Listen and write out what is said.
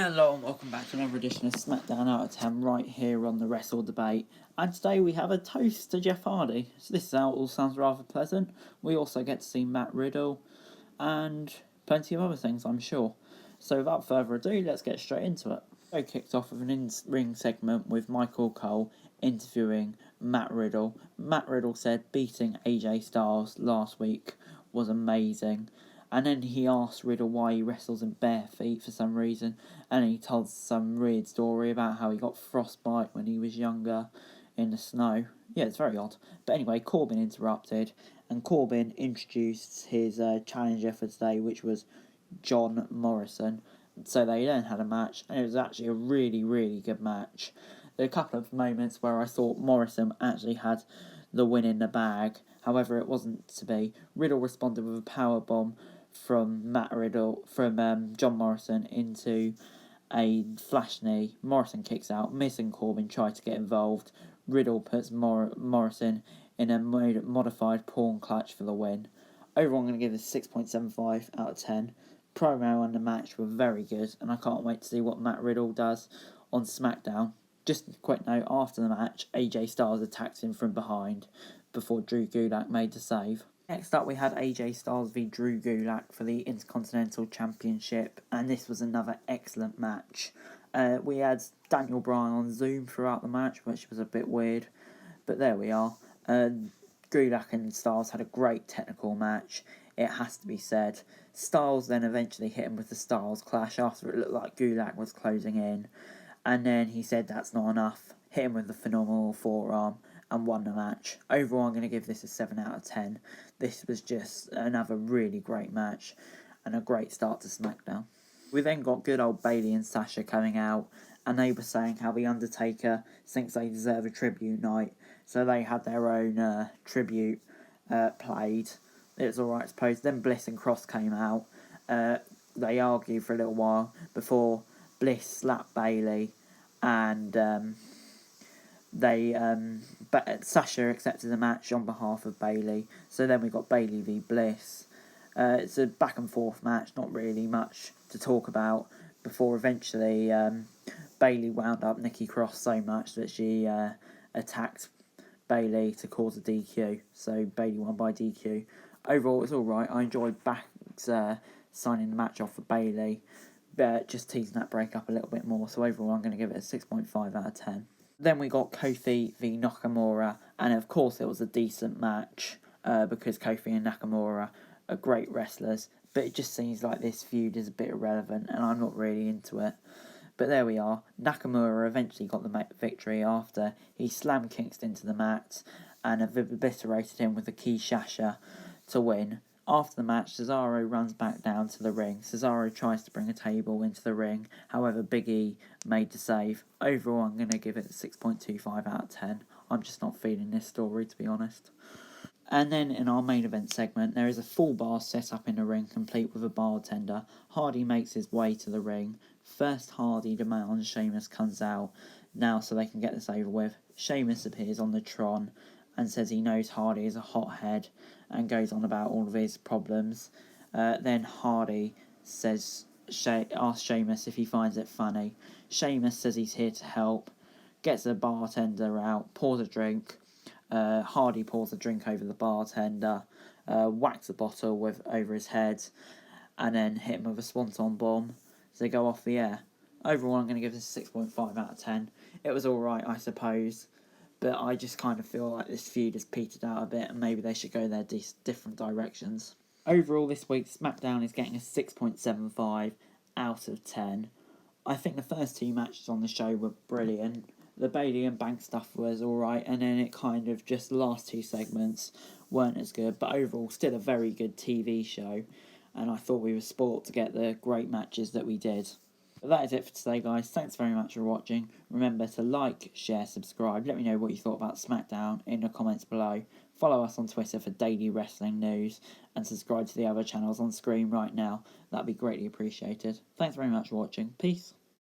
Hello and welcome back to another edition of Smackdown Out of 10 right here on the Wrestle Debate. And today we have a toast to Jeff Hardy. So this all sounds rather pleasant. We also get to see Matt Riddle and plenty of other things, I'm sure. So without further ado, let's get straight into it. The show kicked off with an in-ring segment with Michael Cole interviewing Matt Riddle. Matt Riddle said beating AJ Styles last week was amazing. And then he asked Riddle why he wrestles in bare feet for some reason. And he told some weird story about how he got frostbite when he was younger in the snow. Yeah, it's very odd. But anyway, Corbin interrupted. And Corbin introduced his challenger for today, which was John Morrison. So they then had a match. And it was actually a really, really good match. There were a couple of moments where I thought Morrison actually had the win in the bag. However, it wasn't to be. Riddle responded with a powerbomb from John Morrison into a flash knee. Morrison kicks out. Miz and Corbin try to get involved. Riddle puts Morrison in a modified prawn clutch for the win. Overall, I'm going to give this 6.75 out of 10. Promo and the match were very good, and I can't wait to see what Matt Riddle does on SmackDown. Just a quick note, after the match, AJ Styles attacked him from behind before Drew Gulak made the save. Next up, we had AJ Styles v Drew Gulak for the Intercontinental Championship, and this was another excellent match. We had Daniel Bryan on Zoom throughout the match, which was a bit weird, but there we are. Gulak and Styles had a great technical match, it has to be said. Styles then eventually hit him with the Styles Clash after it looked like Gulak was closing in, and then he said that's not enough, hit him with the phenomenal forearm, and won the match. Overall, I'm going to give this a 7 out of 10. This was just another really great match and a great start to SmackDown. We then got good old Bayley and Sasha coming out, and they were saying how The Undertaker thinks they deserve a tribute night, so they had their own tribute played. It was alright, I suppose. Then Bliss and Cross came out. They argued for a little while before Bliss slapped Bayley, and but Sasha accepted the match on behalf of Bayley. So then we got Bayley v Bliss. It's a back and forth match, not really much to talk about. Before eventually Bayley wound up Nikki Cross so much that she attacked Bayley to cause a DQ. So Bayley won by DQ. Overall, it's all right. I enjoyed Bax signing the match off for Bayley, but just teasing that break up a little bit more. So overall, I'm going to give it a 6.5 out of 10. Then we got Kofi v Nakamura, and of course it was a decent match because Kofi and Nakamura are great wrestlers, but it just seems like this feud is a bit irrelevant and I'm not really into it. But there we are. Nakamura eventually got the victory after he slammed Kingston into the mat and obliterated him with a Kinshasa to win. After the match, Cesaro runs back down to the ring. Cesaro tries to bring a table into the ring. However, Big E made the save. Overall, I'm going to give it a 6.25 out of 10. I'm just not feeling this story, to be honest. And then in our main event segment, there is a full bar set up in the ring, complete with a bartender. Hardy makes his way to the ring. First, Hardy demands Sheamus comes out now so they can get this over with. Sheamus appears on the Tron and says he knows Hardy is a hothead and goes on about all of his problems. Then Hardy asks Sheamus if he finds it funny. Sheamus says he's here to help, gets the bartender out, pours a drink. Hardy pours a drink over the bartender, whacks a bottle over his head, and then hit him with a swanton bomb as they go off the air. Overall, I'm going to give this a 6.5 out of 10. It was alright, I suppose, but I just kind of feel like this feud has petered out a bit and maybe they should go their different directions. Overall, this week's SmackDown is getting a 6.75 out of 10. I think the first two matches on the show were brilliant. The Bayley and Banks stuff was alright, and then it kind of just the last two segments weren't as good, but overall still a very good TV show, and I thought we were spoilt to get the great matches that we did. But that is it for today, guys. Thanks very much for watching. Remember to like, share, subscribe. Let me know what you thought about SmackDown in the comments below. Follow us on Twitter for daily wrestling news, and subscribe to the other channels on screen right now. That'd be greatly appreciated. Thanks very much for watching. Peace.